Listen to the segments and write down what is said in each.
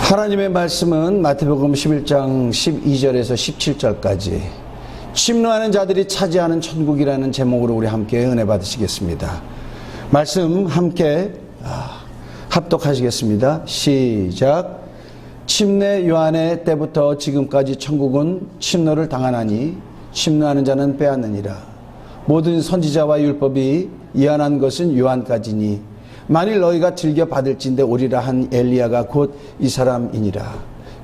하나님의 말씀은 마태복음 11장 12절에서 17절까지 침노하는 자들이 차지하는 천국이라는 제목으로 우리 함께 은혜 받으시겠습니다. 말씀 함께 합독하시겠습니다. 시작. 침례 요한의 때부터 지금까지 천국은 침노를 당하나니 침노하는 자는 빼앗느니라. 모든 선지자와 율법이 예언한 것은 요한까지니 만일 너희가 즐겨 받을진대 오리라 한 엘리야가 곧 이 사람이니라.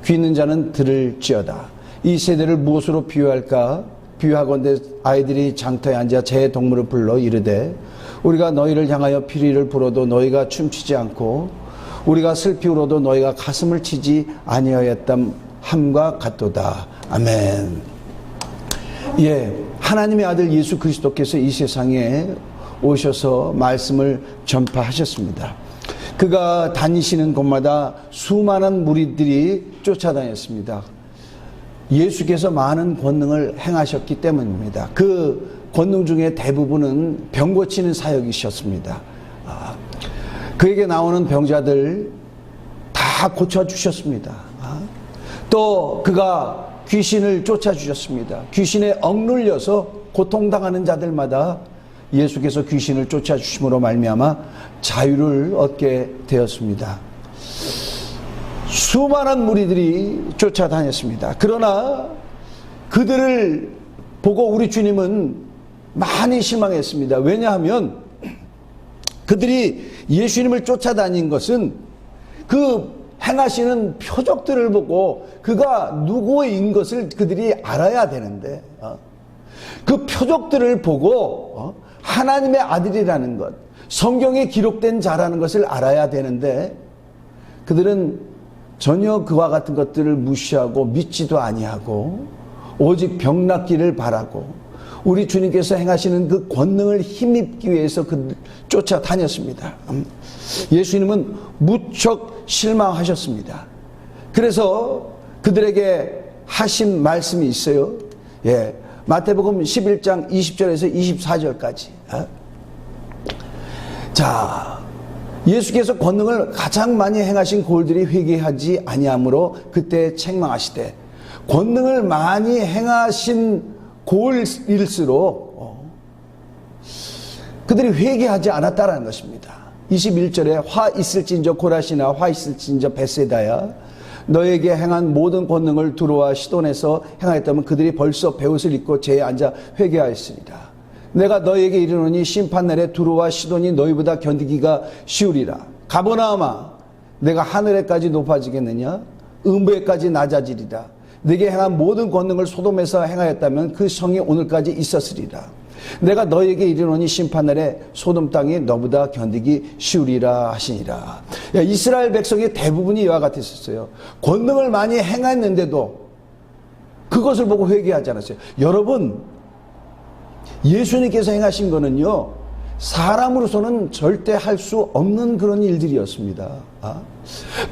귀 있는 자는 들을지어다. 이 세대를 무엇으로 비유할까? 비유하건대 아이들이 장터에 앉아 제 동물을 불러 이르되 우리가 너희를 향하여 피리를 불어도 너희가 춤추지 않고 우리가 슬피 울어도 너희가 가슴을 치지 아니하였담 함과 같도다. 아멘. 예, 하나님의 아들 예수 그리스도께서 이 세상에 오셔서 말씀을 전파하셨습니다. 그가 다니시는 곳마다 수많은 무리들이 쫓아다녔습니다. 예수께서 많은 권능을 행하셨기 때문입니다. 그 권능 중에 대부분은 병 고치는 사역이셨습니다. 그에게 나오는 병자들 다 고쳐주셨습니다. 또 그가 귀신을 쫓아주셨습니다. 귀신에 억눌려서 고통당하는 자들마다 예수께서 귀신을 쫓아주심으로 말미암아 자유를 얻게 되었습니다. 수많은 무리들이 쫓아다녔습니다. 그러나 그들을 보고 우리 주님은 많이 실망했습니다. 왜냐하면 그들이 예수님을 쫓아다닌 것은 그 행하시는 표적들을 보고 그가 누구인 것을 그들이 알아야 되는데 그 표적들을 보고 하나님의 아들이라는 것, 성경에 기록된 자라는 것을 알아야 되는데 그들은 전혀 그와 같은 것들을 무시하고 믿지도 아니하고 오직 병 낫기를 바라고 우리 주님께서 행하시는 그 권능을 힘입기 위해서 그들 쫓아다녔습니다. 예수님은 무척 실망하셨습니다. 그래서 그들에게 하신 말씀이 있어요. 예, 마태복음 11장 20절에서 24절까지. 자, 예수께서 권능을 가장 많이 행하신 고을들이 회개하지 아니하므로 그때 책망하시되 권능을 많이 행하신 고을일수록 그들이 회개하지 않았다라는 것입니다. 21절에 화 있을진저 고라시나 화 있을진저 벳세다야 너에게 행한 모든 권능을 두로와 시돈에서 행하였다면 그들이 벌써 베옷을 입고 제에 앉아 회개하였으리라. 내가 너에게 이르노니 심판날에 두로와 시돈이 너희보다 견디기가 쉬우리라. 가버나움아 내가 하늘에까지 높아지겠느냐? 음부에까지 낮아지리라. 네게 행한 모든 권능을 소돔에서 행하였다면 그 성이 오늘까지 있었으리라. 내가 너에게 이르노니 심판날에 소돔 땅이 너보다 견디기 쉬우리라 하시니라. 이스라엘 백성의 대부분이 이와 같았었어요. 권능을 많이 행했는데도 그것을 보고 회개하지 않았어요. 여러분, 예수님께서 행하신 거는요, 사람으로서는 절대 할 수 없는 그런 일들이었습니다.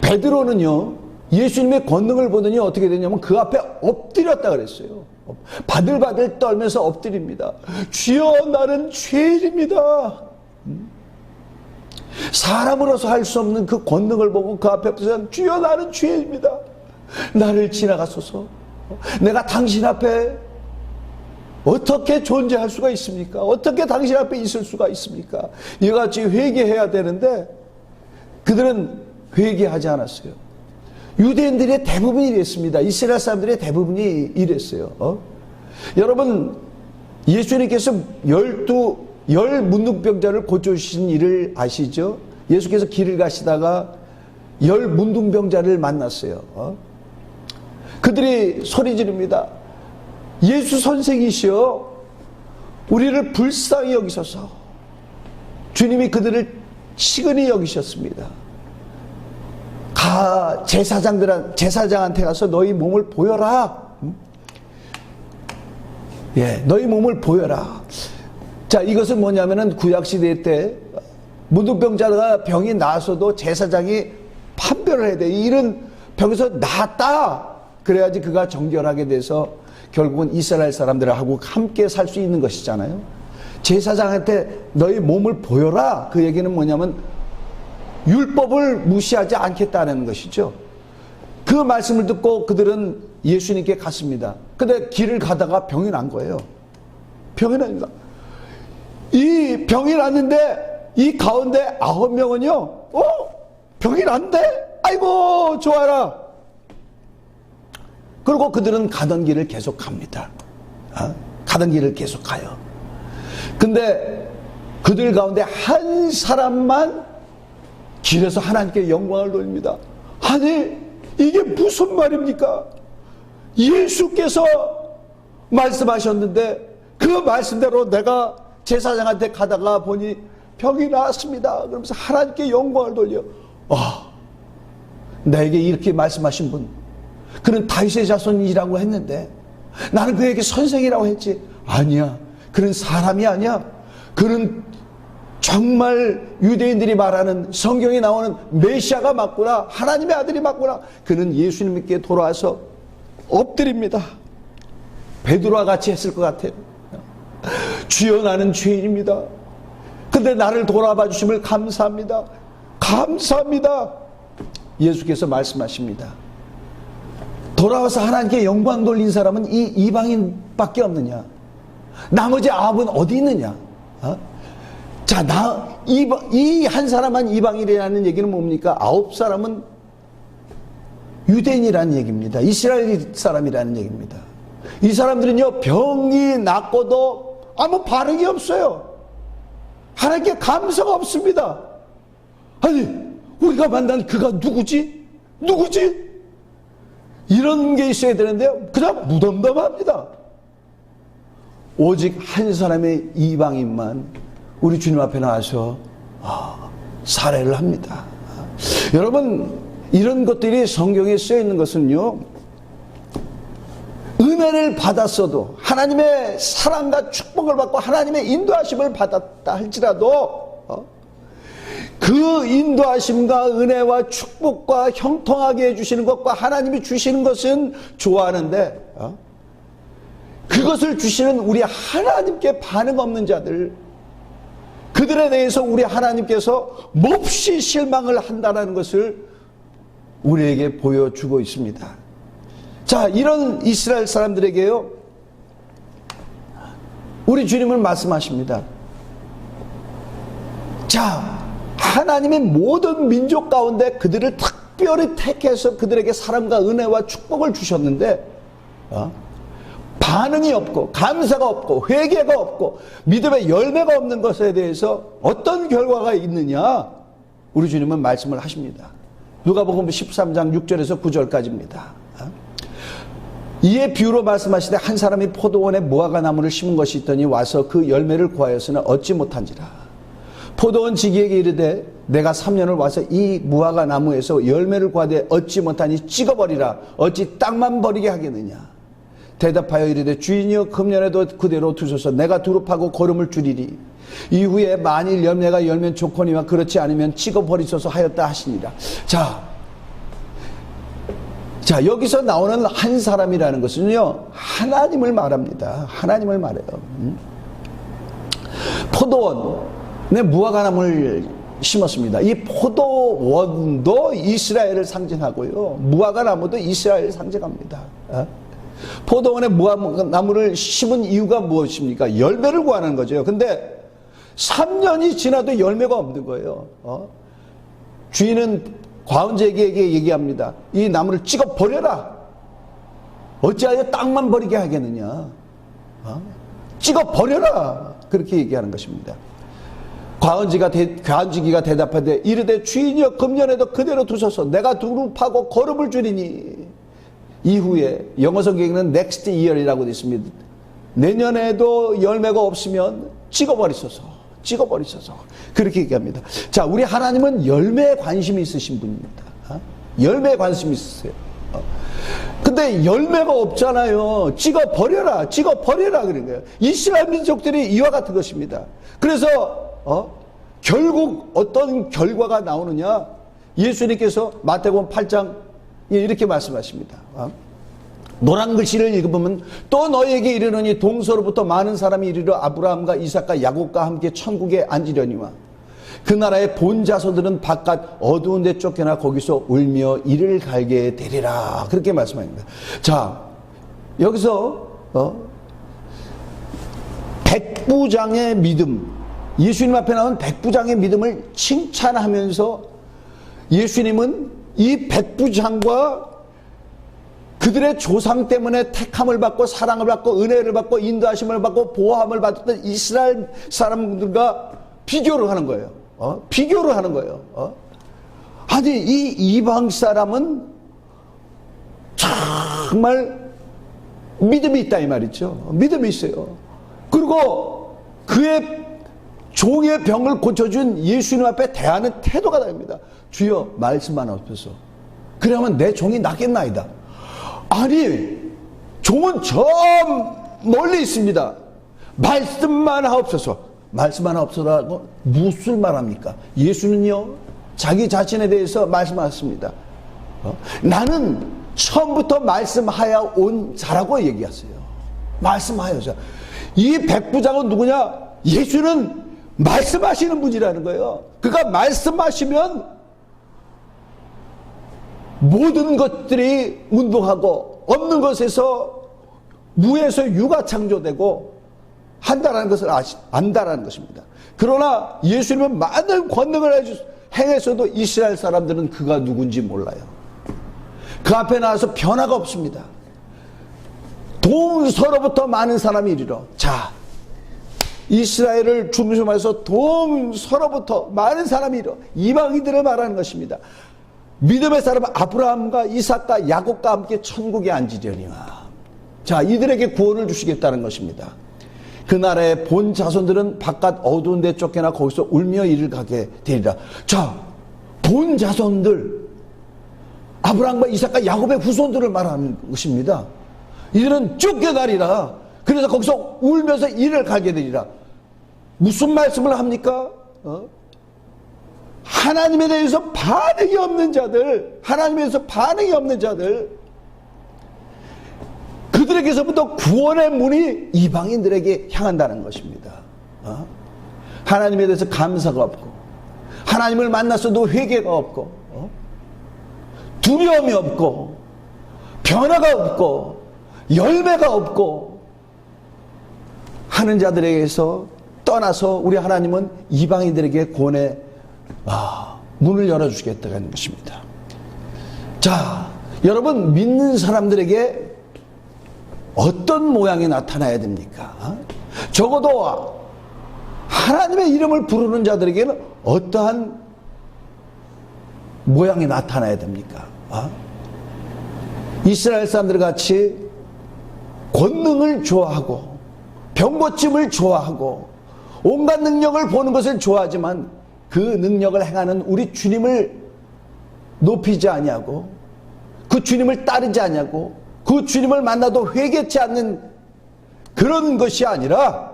베드로는요, 예수님의 권능을 보더니 어떻게 되냐면 그 앞에 엎드렸다 그랬어요. 바들바들 떨면서 엎드립니다. 주여 나는 죄인입니다. 사람으로서 할 수 없는 그 권능을 보고 그 앞에 엎드려 주여 나는 죄인입니다. 나를 지나가소서. 내가 당신 앞에 어떻게 존재할 수가 있습니까? 어떻게 당신 앞에 있을 수가 있습니까? 이같이 회개해야 되는데 그들은 회개하지 않았어요. 유대인들의 대부분이 이랬습니다. 이스라엘 사람들의 대부분이 이랬어요. 여러분, 예수님께서 열 문둥병자를 고쳐주신 일을 아시죠? 예수께서 길을 가시다가 10 문둥병자를 만났어요. 그들이 소리 지릅니다. 예수 선생이시여 우리를 불쌍히 여기소서. 주님이 그들을 치근히 여기셨습니다. 제사장한테 가서 너희 몸을 보여라. 예, 너희 몸을 보여라. 자, 이것은 뭐냐면은 구약시대 때 문둥병자가 병이 나서도 제사장이 판별을 해야 돼. 이런 병에서 나았다. 그래야지 그가 정결하게 돼서 결국은 이스라엘 사람들하고 함께 살 수 있는 것이잖아요. 제사장한테 너희 몸을 보여라. 그 얘기는 뭐냐면 율법을 무시하지 않겠다는 것이죠. 그 말씀을 듣고 그들은 예수님께 갔습니다. 근데 길을 가다가 병이 난 거예요. 병이 납니다. 이 병이 났는데 이 가운데 9명은요, 병이 났대? 아이고, 좋아라. 그리고 그들은 가던 길을 계속 갑니다. 가던 길을 계속 가요. 근데 그들 가운데 한 사람만 길에서 하나님께 영광을 돌립니다. 아니, 이게 무슨 말입니까? 예수께서 말씀하셨는데 그 말씀대로 내가 제사장한테 가다가 보니 병이 나았습니다. 그러면서 하나님께 영광을 돌려. 나에게 이렇게 말씀하신 분, 그는 다윗의 자손이라고 했는데 나는 그에게 선생이라고 했지. 아니야, 그는 사람이 아니야. 그는 정말 유대인들이 말하는 성경에 나오는 메시아가 맞구나, 하나님의 아들이 맞구나. 그는 예수님께 돌아와서 엎드립니다. 베드로와 같이 했을 것 같아요. 주여, 나는 죄인입니다. 근데 나를 돌아봐 주심을 감사합니다. 감사합니다. 예수께서 말씀하십니다. 돌아와서 하나님께 영광 돌린 사람은 이 이방인밖에 없느냐? 나머지 9은 어디 있느냐? 자, 이 한 사람만 이방인이라는 얘기는 뭡니까? 9사람은 유대인이라는 얘기입니다. 이스라엘 사람이라는 얘기입니다. 이 사람들은요, 병이 낫고도 아무 반응이 없어요. 하나님께 감사가 없습니다. 아니, 우리가 만난 그가 누구지? 누구지? 이런 게 있어야 되는데요, 그냥 무덤덤합니다. 오직 한 사람의 이방인만 우리 주님 앞에 나와서 살해를 합니다. 여러분, 이런 것들이 성경에 쓰여 있는 것은요, 은혜를 받았어도, 하나님의 사랑과 축복을 받고 하나님의 인도하심을 받았다 할지라도 그 인도하심과 은혜와 축복과 형통하게 해주시는 것과 하나님이 주시는 것은 좋아하는데 그것을 주시는 우리 하나님께 반응 없는 자들, 그들에 대해서 우리 하나님께서 몹시 실망을 한다는 것을 우리에게 보여주고 있습니다. 자, 이런 이스라엘 사람들에게요, 우리 주님은 말씀하십니다. 자, 하나님의 모든 민족 가운데 그들을 특별히 택해서 그들에게 사랑과 은혜와 축복을 주셨는데 반응이 없고 감사가 없고 회개가 없고 믿음의 열매가 없는 것에 대해서 어떤 결과가 있느냐, 우리 주님은 말씀을 하십니다. 누가복음 13장 6절에서 9절까지입니다. 이에 비유로 말씀하시되 한 사람이 포도원에 무화과 나무를 심은 것이 있더니 와서 그 열매를 구하였으나 얻지 못한지라. 포도원 지기에게 이르되 내가 3년을 와서 이 무화과 나무에서 열매를 구하되 얻지 못하니 찍어버리라. 어찌 땅만 버리게 하겠느냐. 대답하여 이르되 주인이여, 금년에도 그대로 두소서. 내가 두릅하고 거름을 줄이리. 이후에 만일 열매가 열면 좋거니와 그렇지 않으면 찍어버리소서 하였다 하시니라. 자, 여기서 나오는 한 사람이라는 것은요, 하나님을 말합니다. 하나님을 말해요. 포도원에 무화과나무를 심었습니다. 이 포도원도 이스라엘을 상징하고요, 무화과나무도 이스라엘을 상징합니다. 포도원에 무화과나무를 심은 이유가 무엇입니까? 열매를 구하는 거죠. 근데 3년이 지나도 열매가 없는 거예요. 주인은 과원제에게 얘기합니다. 이 나무를 찍어 버려라. 어찌하여 땅만 버리게 하겠느냐. 찍어 버려라. 그렇게 얘기하는 것입니다. 과원지기가 대답하되 이르되 주인이여, 금년에도 그대로 두소서. 내가 두릅하고 거름을 줄이니. 이후에 영어 성경에는 next year이라고 되어 있습니다. 내년에도 열매가 없으면 찍어버리소서. 그렇게 얘기합니다. 자, 우리 하나님은 열매에 관심이 있으신 분입니다. 열매에 관심이 있으세요. 근데 열매가 없잖아요. 찍어버려라. 그런 거예요. 이스라엘 민족들이 이와 같은 것입니다. 그래서 결국 어떤 결과가 나오느냐, 예수님께서 마태복음 8장 이렇게 말씀하십니다. 노란 글씨를 읽어보면 또 너희에게 이르노니 동서로부터 많은 사람이 이르러 아브라함과 이삭과 야곱과 함께 천국에 앉으려니와 그 나라의 본 자손들은 바깥 어두운 데 쫓겨나 거기서 울며 이를 갈게 되리라. 그렇게 말씀합니다. 자, 여기서 백부장의 믿음, 예수님 앞에 나온 백부장의 믿음을 칭찬하면서 예수님은 이 백부장과 그들의 조상 때문에 택함을 받고 사랑을 받고 은혜를 받고 인도하심을 받고 보호함을 받았던 이스라엘 사람들과 비교를 하는 거예요. 비교를 하는 거예요. 아니, 이 이방 사람은 정말 믿음이 있다 이 말이죠. 믿음이 있어요. 그리고 그의 종의 병을 고쳐준 예수님 앞에 대하는 태도가 다릅니다. 주여 말씀만 없어서 그러면 내 종이 낫겠나이다. 아니, 종은 저 멀리 있습니다. 말씀만 하옵소서. 말씀만 하옵소서라고 무슨 말합니까? 예수는요, 자기 자신에 대해서 말씀하셨습니다. 나는 처음부터 말씀하여 온 자라고 얘기했어요. 말씀하여서. 이 백부장은 누구냐? 예수는 말씀하시는 분이라는 거예요. 그가 말씀하시면 모든 것들이 운동하고 없는 것에서 무에서 유가 창조되고 한다라는 것을 안다라는 것입니다. 그러나 예수님은 많은 권능을 행해서도 이스라엘 사람들은 그가 누군지 몰라요. 그 앞에 나와서 변화가 없습니다. 동서로부터 많은 사람이 이르러, 자, 이스라엘을 중심해서 동서로부터 많은 사람이 이르러 이방인들을 말하는 것입니다. 믿음의 사람 아브라함과 이삭과 야곱과 함께 천국에 앉으려니와. 자, 이들에게 구원을 주시겠다는 것입니다. 그 나라의 본 자손들은 바깥 어두운 데 쫓겨나 거기서 울며 이를 가게 되리라. 자, 본 자손들, 아브라함과 이삭과 야곱의 후손들을 말하는 것입니다. 이들은 쫓겨나리라. 그래서 거기서 울면서 이를 가게 되리라. 무슨 말씀을 합니까? 하나님에 대해서 반응이 없는 자들, 하나님에 대해서 반응이 없는 자들, 그들에게서부터 구원의 문이 이방인들에게 향한다는 것입니다. 하나님에 대해서 감사가 없고, 하나님을 만났어도 회개가 없고, 두려움이 없고, 변화가 없고, 열매가 없고 하는 자들에게서 떠나서 우리 하나님은 이방인들에게 구원의 문을 열어주시겠다는 것입니다. 자, 여러분, 믿는 사람들에게 어떤 모양이 나타나야 됩니까? 적어도 하나님의 이름을 부르는 자들에게는 어떠한 모양이 나타나야 됩니까? 이스라엘 사람들 같이 권능을 좋아하고 병고침을 좋아하고 온갖 능력을 보는 것을 좋아하지만 그 능력을 행하는 우리 주님을 높이지 아니하고 그 주님을 따르지 아니하고 그 주님을 만나도 회개치 않는 그런 것이 아니라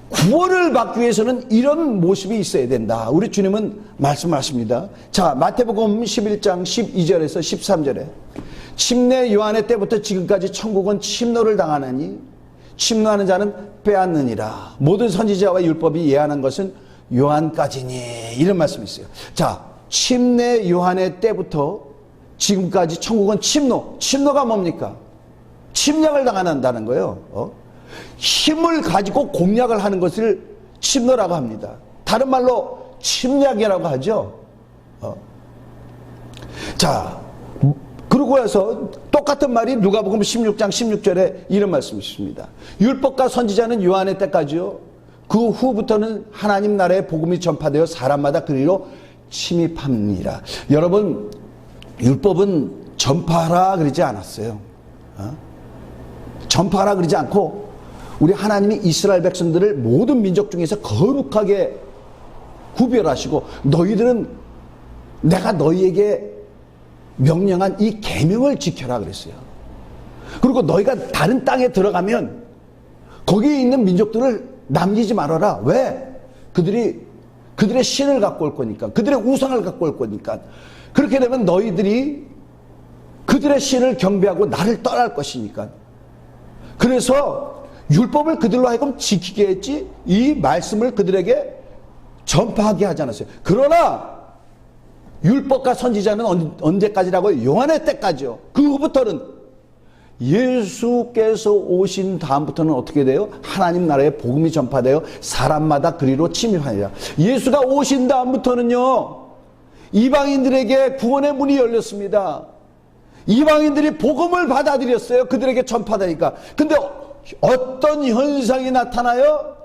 구원을 받기 위해서는 이런 모습이 있어야 된다. 우리 주님은 말씀하십니다. 자, 마태복음 11장 12절에서 13절에 침례 요한의 때부터 지금까지 천국은 침노를 당하나니 침노하는 자는 빼앗느니라. 모든 선지자와 율법이 예언한 것은 요한까지니. 이런 말씀이 있어요. 자, 침례 요한의 때부터 지금까지 천국은 침노가 뭡니까? 침략을 당한다는 거예요. 힘을 가지고 공략을 하는 것을 침노라고 합니다. 다른 말로 침략이라고 하죠. 자, 그러고 해서 똑같은 말이 누가복음 16장 16절에 이런 말씀이 있습니다. 율법과 선지자는 요한의 때까지요. 그 후부터는 하나님 나라의 복음이 전파되어 사람마다 그리로 침입합니다. 여러분, 율법은 전파하라 그러지 않았어요. 전파하라 그러지 않고 우리 하나님이 이스라엘 백성들을 모든 민족 중에서 거룩하게 구별하시고 너희들은 내가 너희에게 명령한 이 계명을 지켜라 그랬어요. 그리고 너희가 다른 땅에 들어가면 거기에 있는 민족들을 남기지 말아라. 왜? 그들의 신을 갖고 올 거니까, 그들의 우상을 갖고 올 거니까. 그렇게 되면 너희들이 그들의 신을 경배하고 나를 떠날 것이니까. 그래서 율법을 그들로 하여금 지키게 했지 이 말씀을 그들에게 전파하게 하지 않았어요. 그러나 율법과 선지자는 언제까지라고요? 요한의 때까지요. 그 후부터는 예수께서 오신 다음부터는 어떻게 돼요? 하나님 나라의 복음이 전파되어 사람마다 그리로 침입하니라. 예수가 오신 다음부터는요, 이방인들에게 구원의 문이 열렸습니다. 이방인들이 복음을 받아들였어요. 그들에게 전파되니까. 근데 어떤 현상이 나타나요?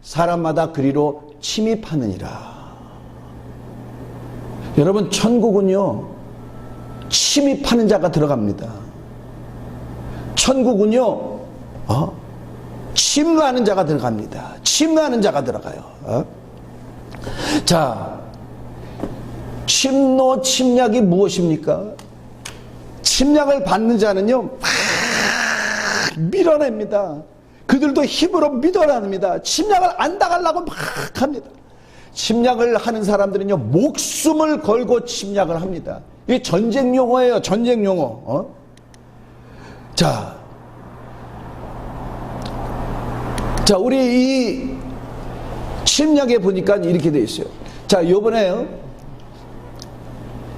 사람마다 그리로 침입하느니라. 여러분, 천국은요, 침입하는 자가 들어갑니다. 천국은요, 침노하는 자가 들어갑니다. 침노하는 자가 들어가요. 자, 침노, 침략이 무엇입니까? 침략을 받는 자는요, 막 밀어냅니다. 그들도 힘으로 밀어냅니다. 침략을 안 당하려고 막 합니다. 침략을 하는 사람들은요, 목숨을 걸고 침략을 합니다. 이게 전쟁 용어예요, 전쟁 용어. 자, 우리 이 침략에 보니까 이렇게 돼 있어요. 자, 요번에요,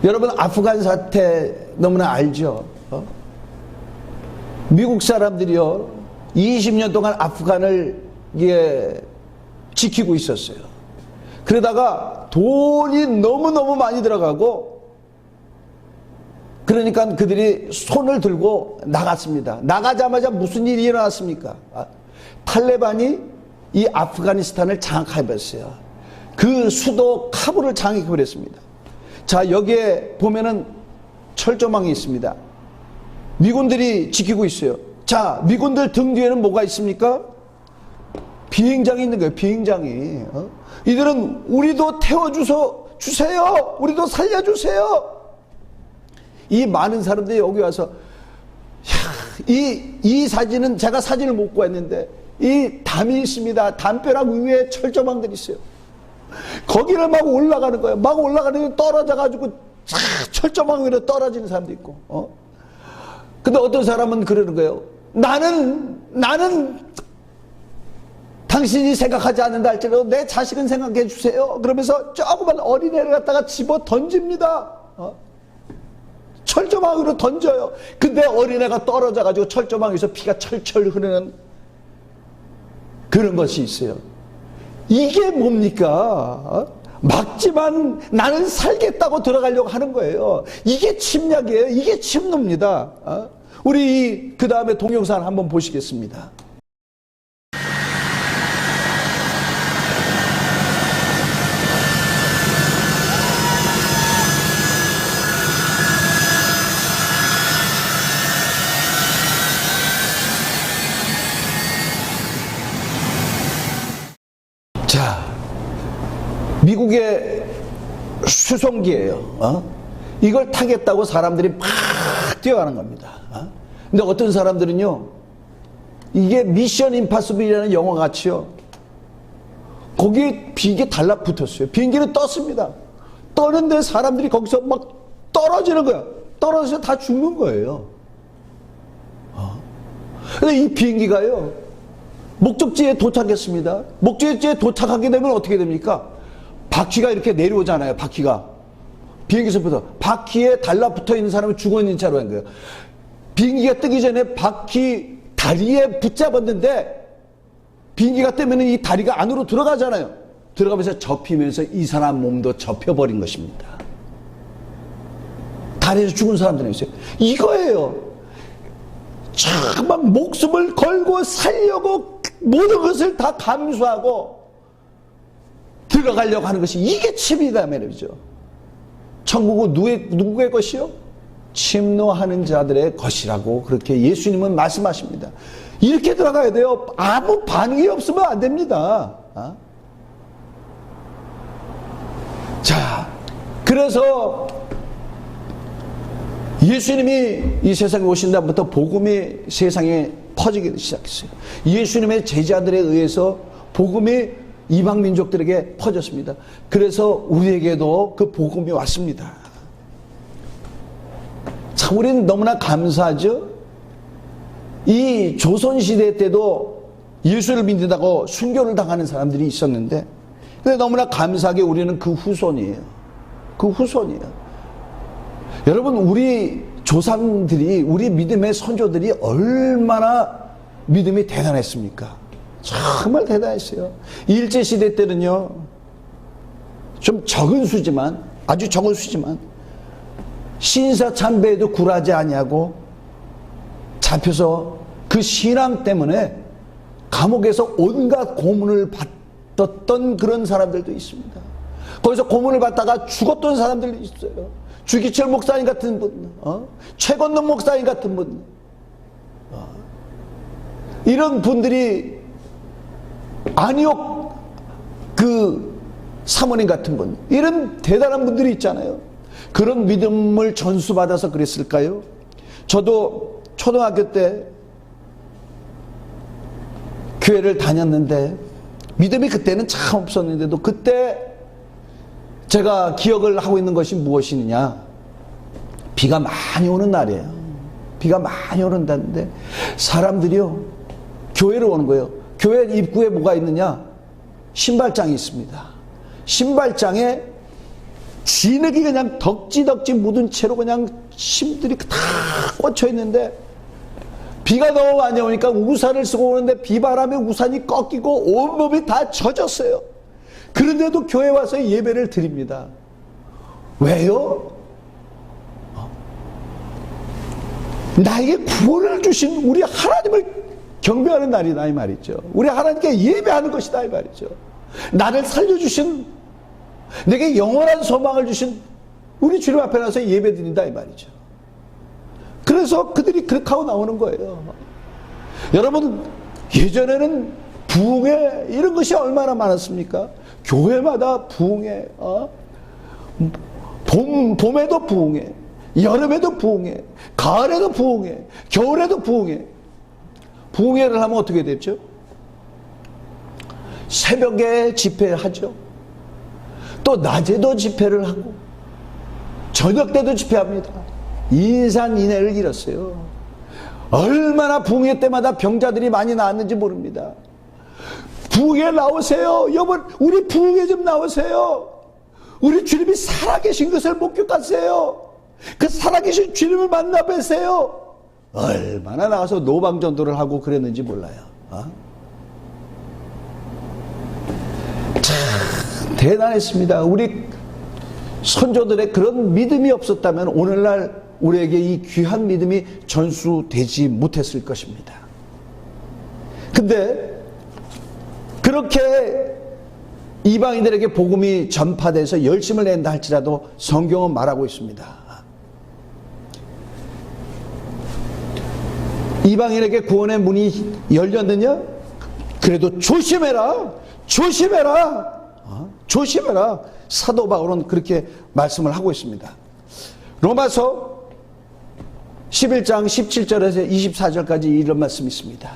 여러분 아프간 사태 너무나 알죠? 미국 사람들이요, 20년 동안 아프간을 지키고 있었어요. 그러다가 돈이 너무너무 많이 들어가고, 그러니까 그들이 손을 들고 나갔습니다. 나가자마자 무슨 일이 일어났습니까? 탈레반이 이 아프가니스탄을 장악해버렸어요. 그 수도 카불을 장악해버렸습니다. 자, 여기에 보면은 철조망이 있습니다. 미군들이 지키고 있어요. 자, 미군들 등 뒤에는 뭐가 있습니까? 비행장이 있는 거예요. 비행장이. 이들은 우리도 태워주세요. 우리도 살려주세요. 이 많은 사람들이 여기 와서, 이 사진은 제가 사진을 못 구했는데, 이 담이 있습니다. 담벼락 위에 철조망들이 있어요. 거기를 막 올라가는 거예요. 막 올라가는데 떨어져가지고 철조망 위로 떨어지는 사람도 있고. 근데 어떤 사람은 그러는 거예요. 나는 당신이 생각하지 않는다 할지라도 내 자식은 생각해 주세요. 그러면서 조그만 어린애를 갖다가 집어 던집니다. 철조망 위로 던져요. 근데 어린애가 떨어져가지고 철조망 위에서 피가 철철 흐르는 그런 것이 있어요. 이게 뭡니까? 막지만 나는 살겠다고 들어가려고 하는 거예요. 이게 침략이에요. 이게 침노입니다. 우리 그 다음에 동영상 한번 보시겠습니다. 자, 미국의 수송기예요. 이걸 타겠다고 사람들이 막 뛰어가는 겁니다. 근데 어떤 사람들은요, 이게 미션 임파서블이라는 영화 같이요, 거기에 비행기 달라붙었어요. 비행기는 떴습니다. 떠는데 사람들이 거기서 막 떨어지는 거야. 떨어져서 다 죽는 거예요. 근데 이 비행기가요, 목적지에 도착했습니다. 목적지에 도착하게 되면 어떻게 됩니까? 바퀴가 이렇게 내려오잖아요. 바퀴가. 비행기에서부터. 바퀴에 달라붙어 있는 사람은 죽어있는 채로 한 거예요. 비행기가 뜨기 전에 바퀴 다리에 붙잡았는데, 비행기가 뜨면 이 다리가 안으로 들어가잖아요. 들어가면서 접히면서 이 사람 몸도 접혀버린 것입니다. 다리에서 죽은 사람들이 있어요. 이거예요. 정말 목숨을 걸고 살려고 모든 것을 다 감수하고 들어가려고 하는 것이, 이게 침이다 말이죠. 천국은 누구의 것이요? 침노하는 자들의 것이라고 그렇게 예수님은 말씀하십니다. 이렇게 들어가야 돼요. 아무 반응이 없으면 안 됩니다. 자, 그래서 예수님이 이 세상에 오신 다음부터 복음이 세상에 퍼지기 시작했어요. 예수님의 제자들에 의해서 복음이 이방 민족들에게 퍼졌습니다. 그래서 우리에게도 그 복음이 왔습니다. 참, 우리는 너무나 감사하죠. 이 조선시대 때도 예수를 믿는다고 순교를 당하는 사람들이 있었는데, 근데 너무나 감사하게 우리는 그 후손이에요. 그 후손이에요. 여러분, 우리 조상들이, 우리 믿음의 선조들이 얼마나 믿음이 대단했습니까? 정말 대단했어요. 일제시대 때는요, 좀 적은 수지만, 아주 적은 수지만, 신사참배에도 굴하지 아니하고 잡혀서 그 신앙 때문에 감옥에서 온갖 고문을 받았던 그런 사람들도 있습니다. 거기서 고문을 받다가 죽었던 사람들도 있어요. 주기철 목사님 같은 분, 최건능 목사님 같은 분, 이런 분들이, 안희옥 그 사모님 같은 분, 이런 대단한 분들이 있잖아요. 그런 믿음을 전수받아서 그랬을까요? 저도 초등학교 때 교회를 다녔는데 믿음이 그때는 참 없었는데도 그때 제가 기억을 하고 있는 것이 무엇이냐, 비가 많이 오는 날이에요. 비가 많이 오는다는데 사람들이요, 교회로 오는 거예요. 교회 입구에 뭐가 있느냐, 신발장이 있습니다. 신발장에 진흙이 그냥 덕지덕지 묻은 채로 그냥 심들이 다 꽂혀 있는데, 비가 너무 많이 오니까 우산을 쓰고 오는데 비바람에 우산이 꺾이고 온몸이 다 젖었어요. 그런데도 교회 와서 예배를 드립니다. 왜요? 나에게 구원을 주신 우리 하나님을 경배하는 날이다 이 말이죠. 우리 하나님께 예배하는 것이다 이 말이죠. 나를 살려주신, 내게 영원한 소망을 주신 우리 주님 앞에 나서 예배 드린다 이 말이죠. 그래서 그들이 그렇게 하고 나오는 거예요. 여러분, 예전에는 부흥회 이런 것이 얼마나 많았습니까? 교회마다 부흥회, 봄에도 부흥회, 여름에도 부흥회, 가을에도 부흥회, 겨울에도 부흥회. 부흥회를 하면 어떻게 됐죠? 새벽에 집회하죠. 또 낮에도 집회를 하고 저녁 때도 집회합니다. 인산인해를 잃었어요. 얼마나 부흥회 때마다 병자들이 많이 나왔는지 모릅니다. 부흥회 나오세요. 여보, 우리 부흥회 좀 나오세요. 우리 주님이 살아계신 것을 목격하세요. 그 살아계신 주님을 만나 뵈세요. 얼마나 나와서 노방전도를 하고 그랬는지 몰라요. 참 대단했습니다. 우리 선조들의 그런 믿음이 없었다면 오늘날 우리에게 이 귀한 믿음이 전수되지 못했을 것입니다. 근데 그렇게 이방인들에게 복음이 전파돼서 열심을 낸다 할지라도 성경은 말하고 있습니다. 이방인에게 구원의 문이 열렸느냐? 그래도 조심해라. 조심해라. 조심해라. 사도 바울은 그렇게 말씀을 하고 있습니다. 로마서 11장 17절에서 24절까지 이런 말씀이 있습니다.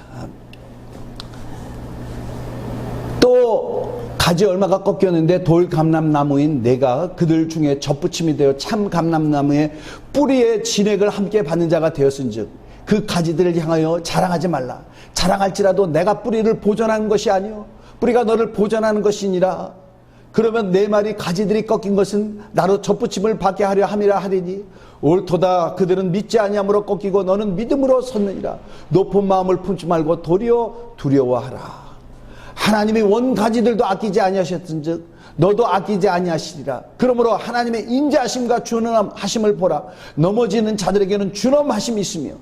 또 가지 얼마가 꺾였는데 돌 감람나무인 내가 그들 중에 젖붙임이 되어 참 감람나무의 뿌리의 진액을 함께 받는 자가 되었은즉 그 가지들을 향하여 자랑하지 말라. 자랑할지라도 내가 뿌리를 보존하는 것이 아니요 뿌리가 너를 보존하는 것이니라. 그러면 내 말이 가지들이 꺾인 것은 나로 젖붙임을 받게 하려 함이라 하리니 옳도다. 그들은 믿지 아니함으로 꺾이고 너는 믿음으로 섰느니라. 높은 마음을 품지 말고 도리어 두려워하라. 하나님이 원 가지들도 아끼지 아니하셨은즉 너도 아끼지 아니하시리라. 그러므로 하나님의 인자하심과 준엄하심을 보라. 넘어지는 자들에게는 준엄하심이 있으며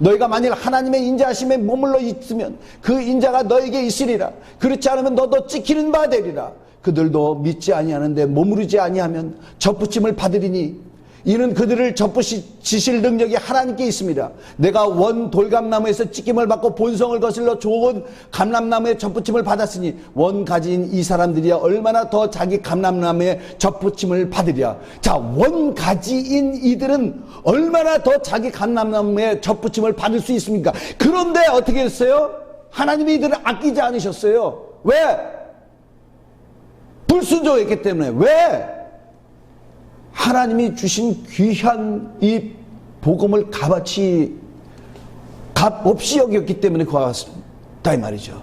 너희가 만일 하나님의 인자하심에 머물러 있으면 그 인자가 너에게 있으리라. 그렇지 않으면 너도 찍히는 바 되리라. 그들도 믿지 아니하는데 머무르지 아니하면 젖붙임을 받으리니 이는 그들을 젖붙이실 능력이 하나님께 있습니다. 내가 원 돌감나무에서 찢김을 받고 본성을 거슬러 좋은 감람나무의 젖붙임을 받았으니 원 가지인 이 사람들이야 얼마나 더 자기 감람나무의 젖붙임을 받으랴. 자, 원 가지인 이들은 얼마나 더 자기 감람나무의 젖붙임을 받을 수 있습니까? 그런데 어떻게 했어요? 하나님이 이들을 아끼지 않으셨어요. 왜? 불순종했기 때문에. 왜? 하나님이 주신 귀한 이 복음을 값없이 여겼기 때문에 그와 같습니다 이 말이죠.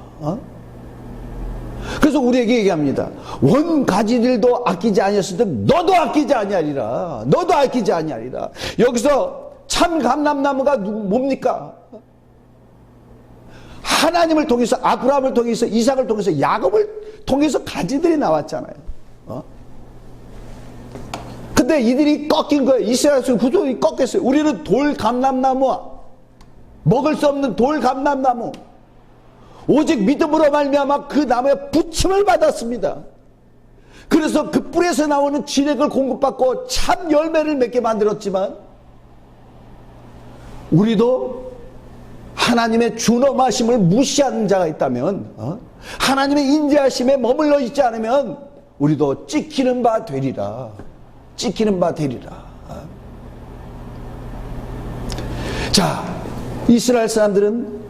그래서 우리에게 얘기합니다. 원 가지들도 아끼지 아니했을 때 너도 아끼지 아니하리라. 너도 아끼지 아니하리라. 여기서 참 감람나무가 뭡니까? 하나님을 통해서, 아브라함을 통해서, 이삭을 통해서, 야곱을 통해서 가지들이 나왔잖아요. 근데 이들이 꺾인 거예요. 이스라엘 후손이 꺾였어요. 우리는 돌 감람나무와 먹을 수 없는 돌 감람나무, 오직 믿음으로 말미암아 그 나무에 부침을 받았습니다. 그래서 그 뿔에서 나오는 진액을 공급받고 참 열매를 맺게 만들었지만, 우리도 하나님의 준엄하심을 무시하는 자가 있다면, 하나님의 인자하심에 머물러 있지 않으면 우리도 찍히는 바 되리라. 찍히는 바 되리라. 자, 이스라엘 사람들은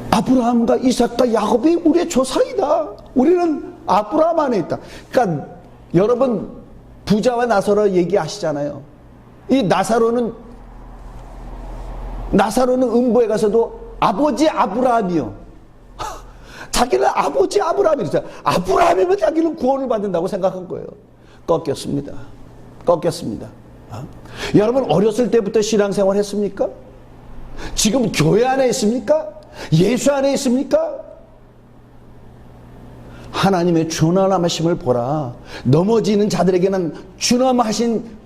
아브라함과 이삭과 야곱이 우리의 조상이다. 우리는 아브라함 안에 있다. 그러니까 여러분 부자와 나사로 얘기하시잖아요. 이 나사로는 음부에 가서도 아버지 아브라함이요. 자기는 아버지 아브라함이랬어요. 아브라함이면 자기는 구원을 받는다고 생각한 거예요. 꺾였습니다. 꺾였습니다. 여러분 어렸을 때부터 신앙생활 했습니까? 지금 교회 안에 있습니까? 예수 안에 있습니까? 하나님의 준엄하심을 보라. 넘어지는 자들에게는 준엄하신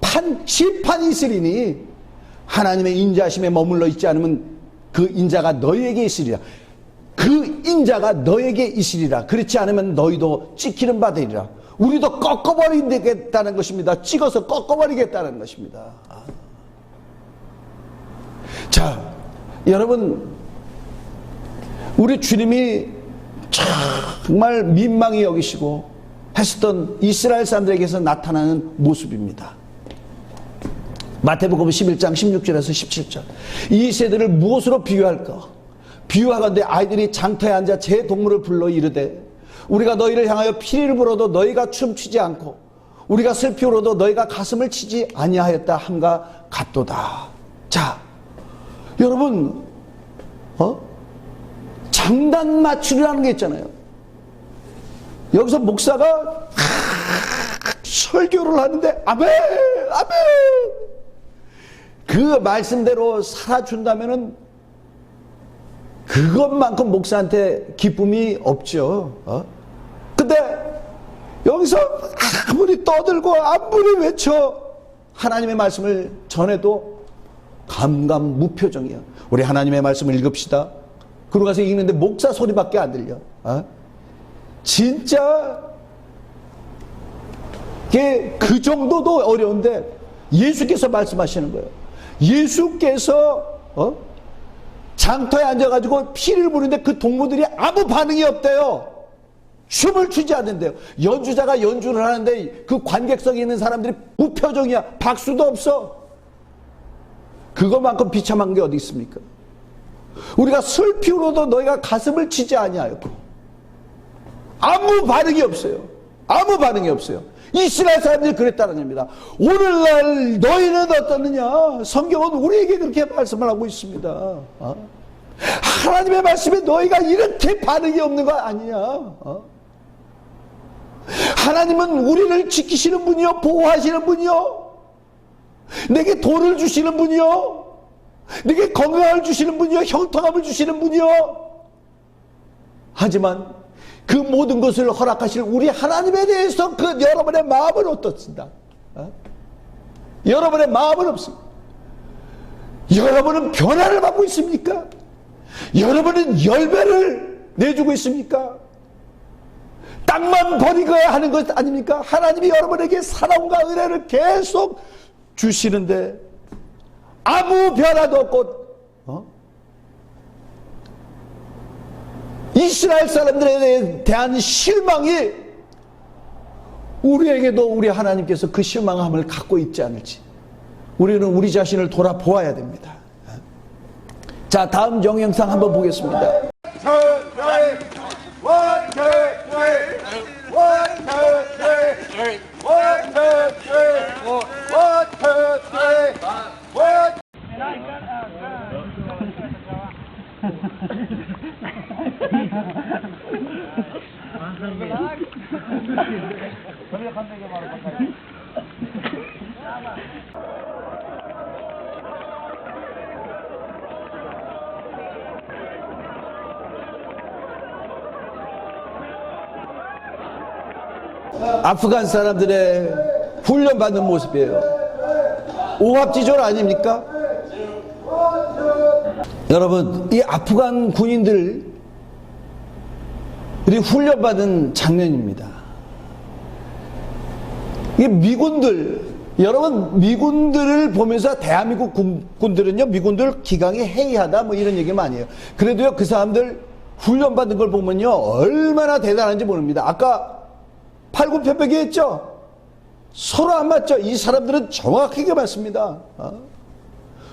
심판이 있으리니 하나님의 인자하심에 머물러 있지 않으면 그 인자가 너희에게 있으리라. 그 인자가 너에게 있으리라. 그렇지 않으면 너희도 찍히는 바 되리라. 우리도 꺾어버리겠다는 것입니다. 찍어서 꺾어버리겠다는 것입니다. 자, 여러분, 우리 주님이 정말 민망히 여기시고 했었던 이스라엘 사람들에게서 나타나는 모습입니다. 마태복음 11장 16절에서 17절. 이 세대를 무엇으로 비유할까? 비유하건대 아이들이 장터에 앉아 제 동물을 불러 이르되 우리가 너희를 향하여 피를 불어도 너희가 춤추지 않고 우리가 슬피 울어도 너희가 가슴을 치지 아니하였다 함과 같도다. 자, 여러분, 장단 맞추리라는 게 있잖아요. 여기서 목사가 설교를 하는데 아멘 아멘 그 말씀대로 살아준다면은 그것만큼 목사한테 기쁨이 없죠. 근데 여기서 아무리 떠들고 아무리 외쳐 하나님의 말씀을 전해도 감감무표정이야. 우리 하나님의 말씀을 읽읍시다. 그러고 가서 읽는데 목사 소리밖에 안 들려. 진짜 그 정도도 어려운데 예수께서 말씀하시는 거예요. 예수께서 장터에 앉아가지고 피를 부는데 그 동무들이 아무 반응이 없대요. 춤을 추지 않는데요. 연주자가 연주를 하는데 그 관객석에 있는 사람들이 무표정이야. 박수도 없어. 그것만큼 비참한 게 어디 있습니까? 우리가 슬피 울어도 너희가 가슴을 치지 아니하였고 아무 반응이 없어요. 아무 반응이 없어요. 이스라엘 사람들이 그랬다는 겁니다. 오늘날 너희는 어떻느냐? 성경은 우리에게 그렇게 말씀을 하고 있습니다. 하나님의 말씀에 너희가 이렇게 반응이 없는 거 아니냐? 하나님은 우리를 지키시는 분이요, 보호하시는 분이요, 내게 돈을 주시는 분이요, 내게 건강을 주시는 분이요, 형통함을 주시는 분이요. 하지만 그 모든 것을 허락하실 우리 하나님에 대해서 그 여러분의 마음은 어떻습니까? 여러분의 마음은 없습니다. 여러분은 변화를 받고 있습니까? 여러분은 열매를 내주고 있습니까? 땅만 버리고야 하는 것 아닙니까? 하나님이 여러분에게 사랑과 은혜를 계속 주시는데 아무 변화도 없고 이스라엘 사람들에 대한 실망이 우리에게도 우리 하나님께서 그 실망함을 갖고 있지 않을지 우리는 우리 자신을 돌아보아야 됩니다. 자, 다음 영상 한번 보겠습니다. 아프간 사람들의 훈련받는 모습이에요. 오합지졸 아닙니까? 여러분, 이 아프간 군인들이 훈련받은 장면입니다. 이 미군들, 여러분, 미군들을 보면서 대한민국 군들은요, 미군들 기강이 해이하다, 뭐 이런 얘기 많이 해요. 그래도요, 그 사람들 훈련받은 걸 보면요, 얼마나 대단한지 모릅니다. 아까 팔굽혀펴기 했죠? 서로 안 맞죠? 이 사람들은 정확하게 맞습니다.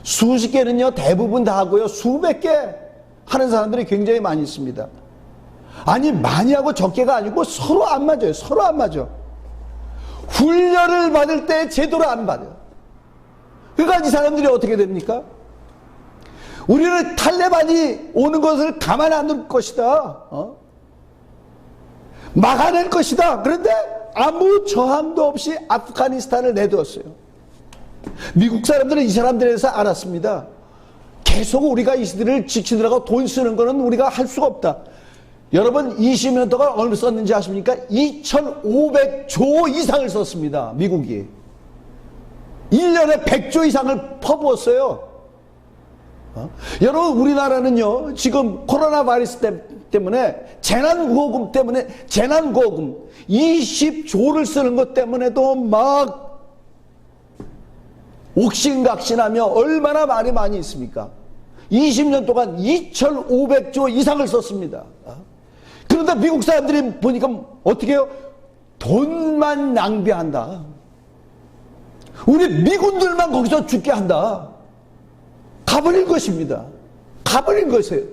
수십 개는요, 대부분 다 하고요, 수백 개 하는 사람들이 굉장히 많이 있습니다. 아니, 많이 하고 적게가 아니고 서로 안 맞아요. 서로 안 맞아. 훈련을 받을 때 제대로 안 받아요. 그러니까 이 사람들이 어떻게 됩니까? 우리는 탈레반이 오는 것을 가만 안 둘 것이다. 막아낼 것이다. 그런데 아무 저항도 없이 아프가니스탄을 내두었어요. 미국 사람들은 이 사람들에 대해서 알았습니다. 계속 우리가 이들을 지키느라고 돈 쓰는 거는 우리가 할 수가 없다. 여러분, 20년 동안 얼마 썼는지 아십니까? 2,500조 이상을 썼습니다. 미국이 1년에 100조 이상을 퍼부었어요. 여러분, 우리나라는요, 지금 코로나 바이러스 때문에 재난구호금 때문에 재난구호금 20조를 쓰는 것 때문에도 막 옥신각신하며 얼마나 말이 많이 있습니까? 20년 동안 2,500조 이상을 썼습니다. 그런데 미국 사람들이 보니까 어떻게 해요? 돈만 낭비한다. 우리 미군들만 거기서 죽게 한다. 가버린 것입니다. 가버린 것이에요.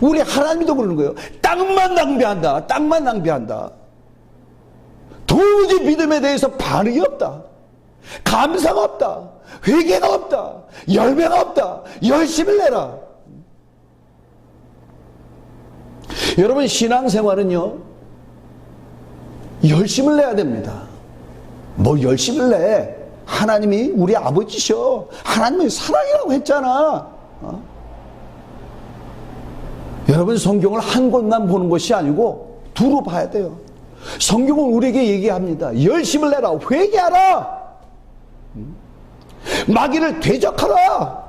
우리 하나님도 그러는 거예요. 땅만 낭비한다. 땅만 낭비한다. 도무지 믿음에 대해서 반응이 없다. 감사가 없다. 회개가 없다. 열매가 없다. 열심을 내라. 여러분, 신앙생활은요, 열심을 내야 됩니다. 뭐 열심을 내? 하나님이 우리 아버지셔. 하나님이 사랑이라고 했잖아. 여러분, 성경을 한 곳만 보는 것이 아니고 두루 봐야 돼요. 성경은 우리에게 얘기합니다. 열심을 내라. 회개하라. 마귀를 대적하라.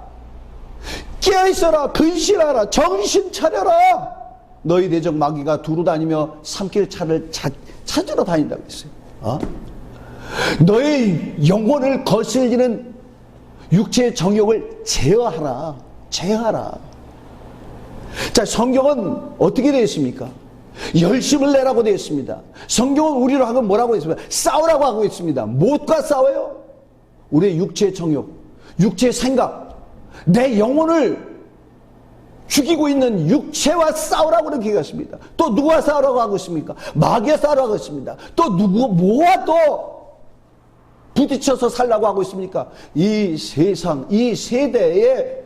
깨어있어라. 근신하라. 정신 차려라. 너희 대적 마귀가 두루 다니며 삼킬 차를 찾으러 다닌다고 했어요. 너의 영혼을 거슬리는 육체의 정욕을 제어하라. 제어하라. 자, 성경은 어떻게 되어 있습니까? 열심을 내라고 되어 있습니다. 성경은 우리로 하면 뭐라고 했습니까? 싸우라고 하고 있습니다. 무엇과 싸워요? 우리의 육체의 정욕, 육체의 생각, 내 영혼을 죽이고 있는 육체와 싸우라고 그렇게 얘기했습니다. 또 누구와 싸우라고 하고 있습니까? 마귀와 싸우라고 하고 있습니다. 또 뭐와 또 부딪혀서 살라고 하고 있습니까? 이 세상, 이 세대의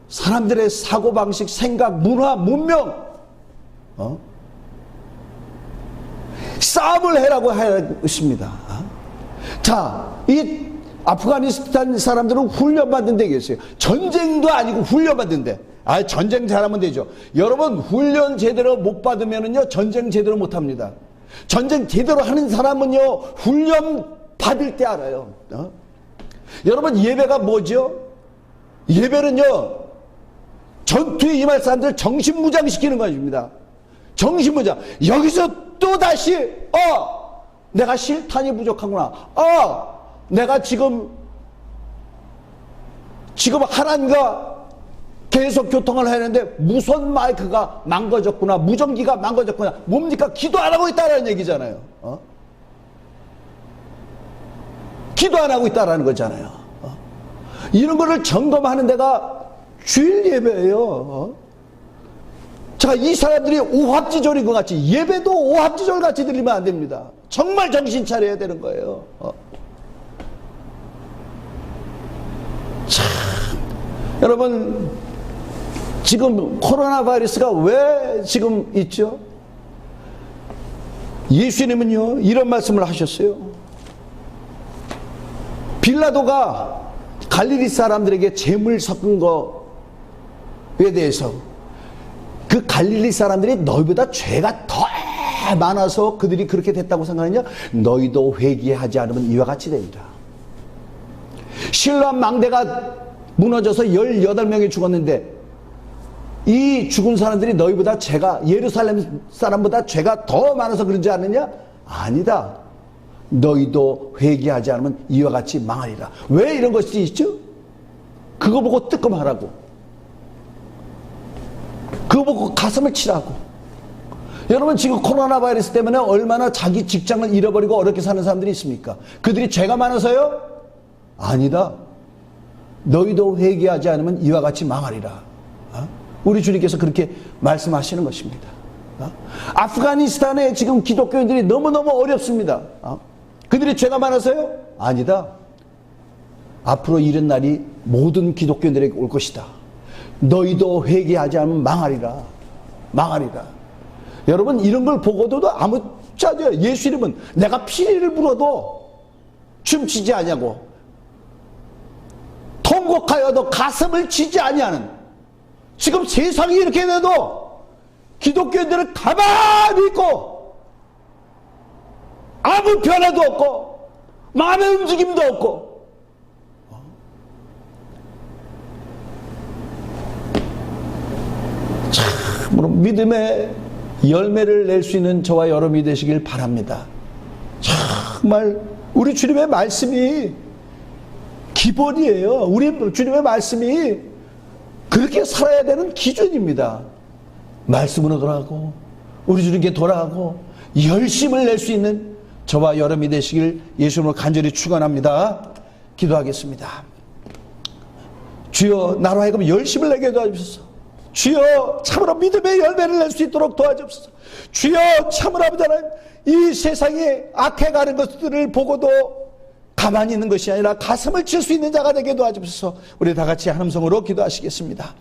사람들의 사고방식, 생각, 문화, 문명, 싸움을 해라고 하고 있습니다. 자, 이 아프가니스탄 사람들은 훈련받는 데 계세요. 전쟁도 아니고 훈련받는 데. 전쟁 잘하면 되죠. 여러분, 훈련 제대로 못 받으면은요, 전쟁 제대로 못 합니다. 전쟁 제대로 하는 사람은요, 훈련 받을 때 알아요. 여러분, 예배가 뭐죠? 예배는요, 전투에 임할 사람들 정신무장시키는 것입니다. 정신무장. 여기서 또 다시 내가 실탄이 부족하구나. 내가 지금 하나님과 계속 교통을 해야 하는데 무선 마이크가 망가졌구나. 무전기가 망가졌구나. 뭡니까? 기도 안 하고 있다라는 얘기잖아요. 기도 안 하고 있다라는 거잖아요. 이런 거를 점검하는 데가 주일 예배예요. 자, 이 사람들이 오합지졸인 것 같이 예배도 오합지졸 같이 드리면 안 됩니다. 정말 정신 차려야 되는 거예요. 참, 여러분, 지금 코로나 바이러스가 왜 지금 있죠? 예수님은요, 이런 말씀을 하셨어요. 빌라도가 갈릴리 사람들에게 재물 섞은 거에 대해서 그 갈릴리 사람들이 너희보다 죄가 더 많아서 그들이 그렇게 됐다고 생각하느냐? 너희도 회개하지 않으면 이와 같이 된다. 실로암 망대가 무너져서 18명이 죽었는데 이 죽은 사람들이 너희보다 죄가, 예루살렘 사람보다 죄가 더 많아서 그러지 않느냐? 아니다. 너희도 회개하지 않으면 이와 같이 망하리라. 왜 이런 것이 있죠? 그거 보고 뜨끔하라고, 그거 보고 가슴을 치라고. 여러분, 지금 코로나 바이러스 때문에 얼마나 자기 직장을 잃어버리고 어렵게 사는 사람들이 있습니까? 그들이 죄가 많아서요? 아니다. 너희도 회개하지 않으면 이와 같이 망하리라. 우리 주님께서 그렇게 말씀하시는 것입니다. 아프가니스탄에 지금 기독교인들이 너무너무 어렵습니다. 그들이 죄가 많아서요? 아니다. 앞으로 이런 날이 모든 기독교인들에게 올 것이다. 너희도 회개하지 않으면 망하리라. 망하리라. 여러분, 이런 걸 보고도 아무짝에 예수 이름은 내가 피리를 불어도 춤추지 아니하고 통곡하여도 가슴을 치지 아니하는, 지금 세상이 이렇게 돼도 기독교인들은 가만히 있고 아무 변화도 없고 마음의 움직임도 없고, 참으로 믿음의 열매를 낼 수 있는 저와 여러분이 되시길 바랍니다. 정말 우리 주님의 말씀이 기본이에요. 우리 주님의 말씀이 그렇게 살아야 되는 기준입니다. 말씀으로 돌아가고 우리 주님께 돌아가고 열심을 낼 수 있는 저와 여러분이 되시길 예수님으로 간절히 축원합니다. 기도하겠습니다. 주여, 나로 하여금 열심을 내게 도와주소서. 주여, 참으로 믿음의 열매를 낼 수 있도록 도와주옵소서. 주여, 참으로 아버지 하나님, 이 세상에 악해가는 것들을 보고도 가만히 있는 것이 아니라 가슴을 칠 수 있는 자가 되게 도와주옵소서. 우리 다 같이 한 음성으로 기도하시겠습니다.